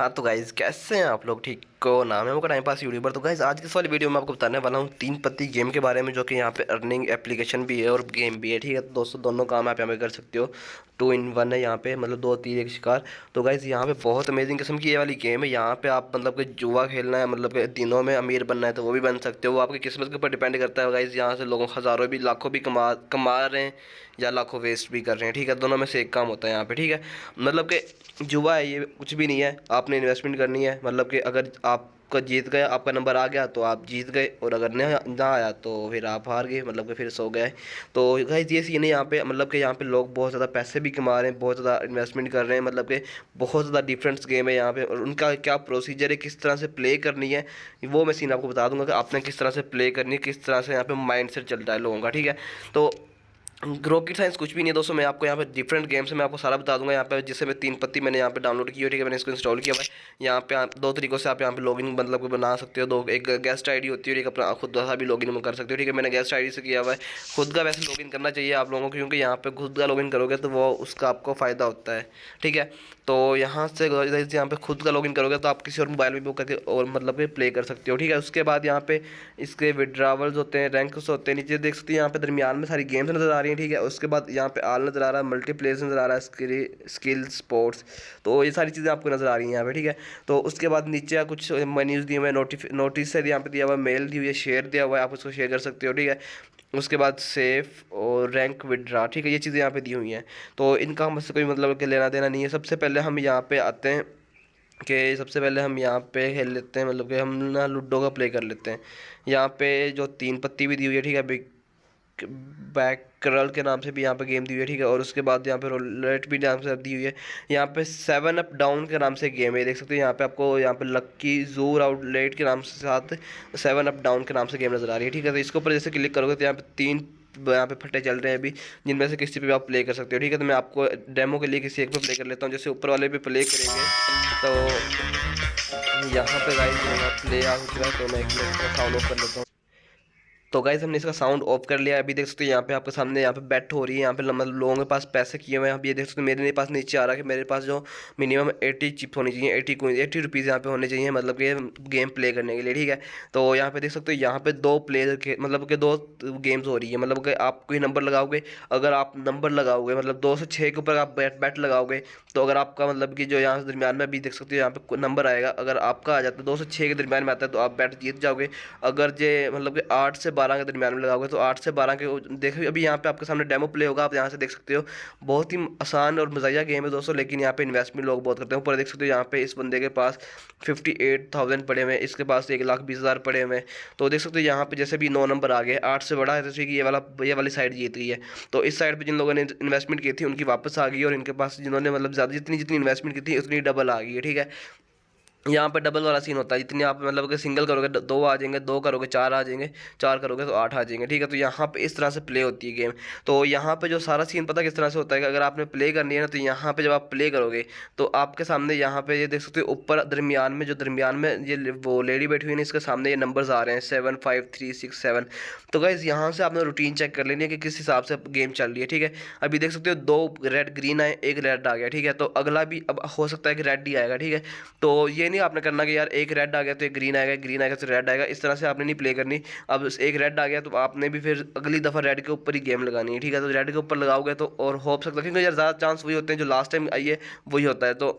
हाँ तो गाइज कैसे हैं आप लोग। ठीक को नाम है मुझका टाइम पास यूट्यूबर। तो गाइज आज की इस वाली वीडियो में आपको बताने वाला हूँ तीन पत्ती गेम के बारे में, जो कि यहाँ पे अर्निंग एप्लीकेशन भी है और गेम भी है। ठीक है, तो दोस्तों दोनों काम आप यहाँ पे कर सकते हो। 2 in 1 है यहाँ पे, मतलब दो तीर एक शिकार। तो गाइज यहाँ पे बहुत अमेजिंग किस्म की ये वाली गेम है। यहाँ पे आप मतलब कि जुआ खेलना है, मतलब कि दिनों में अमीर बनना है तो वो भी बन सकते हो। वो आपकी किस्मत के ऊपर डिपेंड करता है गाइज। यहाँ से लोगों हज़ारों भी लाखों भी कमा कमा रहे हैं या लाखों वेस्ट भी कर रहे हैं। ठीक है, दोनों में से एक काम होता है यहाँ पे। ठीक है, मतलब कि जुआ है, ये कुछ भी नहीं है। आपने इन्वेस्टमेंट करनी है, मतलब कि अगर आपका जीत गया, आपका नंबर आ गया तो आप जीत गए, और अगर ना आया तो फिर आप हार गए, मतलब कि फिर सो गए। तो गाइस ये सीन है यहाँ पे, मतलब कि यहाँ पे लोग बहुत ज़्यादा पैसे भी कमा रहे हैं, बहुत ज़्यादा इन्वेस्टमेंट कर रहे हैं। मतलब कि बहुत ज़्यादा डिफरेंस गेम है यहाँ पे, और उनका क्या प्रोसीजर है, किस तरह से प्ले करनी है, वो मैं सीन आपको बता दूंगा कि आपने किस तरह से प्ले करनी है, किस तरह से यहाँ पे माइंड सेट चलता है लोगों का। ठीक है, तो रॉकेट साइंस कुछ भी नहीं है दोस्तों। मैं आपको यहाँ पे डिफरेंट गेम्स मैं आपको सारा बता दूंगा यहाँ पे। जैसे मैं तीन पत्ती मैंने यहाँ पे डाउनलोड की है, ठीक है, मैंने इसको इंस्टॉल किया हुआ है। यहाँ पे आप दो तरीकों से आप यहाँ पे लॉगिन मतलब बना सकते हो। दो, एक गेस्ट आईडी होती है और एक अपना खुद का भी लॉगिन कर सकते हो। ठीक है, मैंने गेस्ट आईडी से किया हुआ है। खुद का वैसे लॉगिन करना चाहिए आप लोगों को, क्योंकि यहाँ पे खुद का लॉगिन करोगे तो वो उसका आपको फ़ायदा होता है। ठीक है, तो यहाँ से यहाँ पे खुद का लॉगिन करोगे तो आप किसी और मोबाइल में बुक करके और मतलब कि प्ले कर सकते हो। ठीक है, उसके बाद यहाँ पे इसके विड्रावल्स होते हैं, रैंक्स होते हैं, नीचे देख सकते हैं यहाँ पे दरमियान में सारी गेम्स नज़र आ रही हैं। ठीक है, उसके बाद यहाँ पे आल नज़र आ रहा है, मल्टीप्लेयर नज़र आ रहा है, स्किल स्पोर्ट्स। तो ये सारी चीज़ें आपको नज़र आ रही हैं यहाँ पे। ठीक है, तो उसके बाद नीचे कुछ मेन्यूज़ दिए हुए हैं, नोटिस है यहाँ पे दिया हुआ है, मेल दी हुई है, शेयर दिया हुआ है, आप उसको शेयर कर सकते हो। ठीक है, उसके बाद सेफ और रैंक विड्रा। ठीक है, ये चीज़ें यहाँ पे दी हुई हैं। तो इनका हमसे कोई मतलब कि लेना देना नहीं है। सबसे पहले हम यहाँ पे आते हैं कि सबसे पहले हम यहाँ पे खेल लेते हैं, मतलब कि हम ना लूडो का प्ले कर लेते हैं। यहाँ पे जो तीन पत्ती भी दी हुई है, ठीक है, बिग बैक करल के नाम से भी यहाँ पे गेम दी हुई है। ठीक है, और उसके बाद यहाँ पे रोलेट भी नाम से दी हुई है। यहाँ पे 7 अप डाउन के नाम से गेम है, देख सकते हो यहाँ पे आपको, यहाँ पे लक्की जूर आउटलेट के नाम से साथ 7 अप डाउन के नाम से गेम नज़र आ रही है। ठीक है, तो इसके ऊपर जैसे क्लिक करोगे तो यहाँ पे तीन यहाँ पे फट्टे चल रहे हैं अभी, जिनमें से किसी पे भी आप प्ले कर सकते हो। ठीक है, तो मैं आपको डेमो के लिए किसी एक पे प्ले कर लेता हूँ। जैसे ऊपर वाले पे प्ले करेंगे तो यहाँ पे गाइस मेरा प्ले आ चुका है, तो मैं एक मिनट का साउंड ऑफ कर लेता हूँ। तो गाइस हमने इसका साउंड ऑफ कर लिया है। अभी देख सकते हो यहाँ पे आपके सामने यहाँ पे बैट हो रही है। यहाँ पे मतलब लोगों के पास पैसे किए हुए हैं। अब ये देख सकते हो मेरे पास नीचे आ रहा है कि मेरे पास जो मिनिमम 80 चिप्स होनी चाहिए, 80 रुपीज़ यहाँ पे होने चाहिए, मतलब कि गेम प्ले करने के लिए। ठीक है, तो यहाँ पे देख सकते हो यहाँ पे दो प्लेयर के मतलब कि दो गेम्स हो रही है। मतलब कि आप कोई नंबर लगाओगे, अगर आप नंबर लगाओगे मतलब 2 से 6 के ऊपर आप बैट लगाओगे, तो अगर आपका मतलब कि जो यहाँ से दरमियान में अभी देख सकते हो यहाँ पे नंबर आएगा, अगर आपका आ जाता है 2 से 6 के दरमियान में आता है तो आप बैट जीत जाओगे। अगर जे मतलब कि 8 से 12 के दरमियान में लगाओगे तो 8 से 12 के देखो। अभी यहाँ पे आपके सामने डेमो प्ले होगा, आप यहाँ से देख सकते हो। बहुत ही आसान और मज़ाया गेम है दोस्तों, लेकिन यहाँ पे इन्वेस्टमेंट लोग बहुत करते हैं। ऊपर देख सकते हो यहाँ पे इस बंदे के पास 58,000 पड़े हुए हैं, इसके पास 1,20,000 पड़े हुए हैं। तो देख सकते हो यहाँ पे जैसे भी 9 नंबर आ गए, 8 से बड़ा है, जैसे कि ये वाली साइड जीत गई है। तो इस साइड पे जिन लोगों ने इन्वेस्टमेंट की थी उनकी वापस आ गई, और इनके पास जिन्होंने मतलब ज़्यादा जितनी जितनी इन्वेस्टमेंट की थी उतनी डबल आ गई है। ठीक है, यहाँ पे डबल वाला सीन होता है, जितनी आप मतलब कि सिंगल करोगे दो आ जाएंगे, दो करोगे चार आ जाएंगे, चार करोगे तो 8 आ जाएंगे। ठीक है, तो यहाँ पे इस तरह से प्ले होती है गेम। तो यहाँ पे जो सारा सीन पता किस तरह से होता है कि अगर आपने प्ले करनी है ना, तो यहाँ पे जब आप प्ले करोगे तो आपके सामने यहाँ पे ये देख सकते हो ऊपर दरमियान में, जो दरमियान में ये वो लेडी बैठी हुई है, इसके सामने ये नंबर्स आ रहे हैं 7, 5, 3, 6, 7। तो गाइज यहाँ से आपने रूटीन चेक कर लेनी है कि किस हिसाब से गेम चल रही है। ठीक है, अभी देख सकते हो दो रेड ग्रीन आए, एक रेड आ गया। ठीक है, तो अगला भी अब हो सकता है कि रेड ही आएगा। ठीक है, तो ये नहीं आपने करना कि यार एक रेड आ गया तो एक ग्रीन आएगा, ग्रीन आएगा तो रेड आएगा, इस तरह से आपने नहीं प्ले करनी। अब एक रेड आ गया तो आपने भी फिर अगली दफ़ा रेड के ऊपर ही गेम लगानी है। ठीक है, तो रेड के ऊपर लगाओगे तो और हो सकता है, क्योंकि यार ज़्यादा चांस वही होते हैं जो लास्ट टाइम आई है वही होता है। तो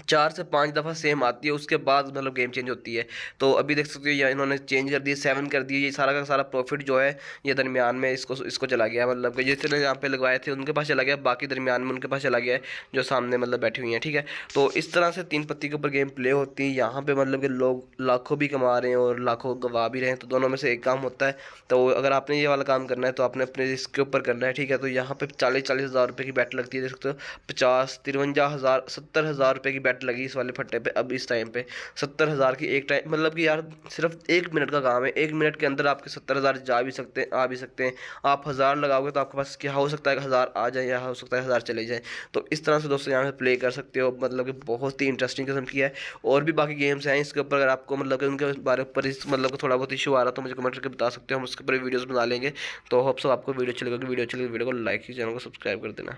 4 से 5 दफ़ा सेम आती है, उसके बाद मतलब गेम चेंज होती है। तो अभी देख सकते हो ये इन्होंने चेंज कर दिए, 7 कर दिए। ये सारा का सारा प्रॉफिट जो है ये दरमियान में इसको इसको चला गया, मतलब कि जितने यहाँ पे लगवाए थे उनके पास चला गया, बाकी दरमियान में उनके पास चला गया है जो सामने मतलब बैठी हुई हैं। ठीक है, तो इस तरह से तीन पत्ती के ऊपर गेम प्ले होती है। यहाँ पे मतलब कि लोग लाखों भी कमा रहे हैं और लाखों गवा भी रहे हैं, तो दोनों में से एक काम होता है। तो अगर आपने ये वाला काम करना है तो आपने अपने इसके ऊपर करना है। ठीक है, तो यहाँ पे 40-40 हज़ार रुपये की बैट लगती है, देख सकते हो। 50, 53 हज़ार, 70 हज़ार रुपये की बैट लगी इस वाले फट्टे पे। अब इस टाइम पे 70 हज़ार की एक टाइम, मतलब कि यार सिर्फ 1 मिनट का काम है, 1 मिनट के अंदर आपके 70 हज़ार जा भी सकते हैं, आ भी सकते हैं। आप 1000 लगाओगे तो आपके पास क्या हो सकता है कि 1000 आ जाए, या हो सकता है 1000 चले जाए। तो इस तरह से दोस्तों यहाँ पे प्ले कर सकते हो, मतलब कि बहुत ही इंटरेस्टिंग किस्म की है। और भी बाकी गेम्स हैं इसके ऊपर, अगर आपको मतलब कि उनके बारे पर मतलब कि थोड़ा बहुत इशू आ रहा तो मुझे कमेंट करके बता सकते हो, हम उसके ऊपर वीडियोज़ बना लेंगे। तो होप सो आपको वीडियो अच्छी लगेगी। वीडियो अच्छी लगी वीडियो को लाइक कीजिए, चैनल को सब्सक्राइब कर देना।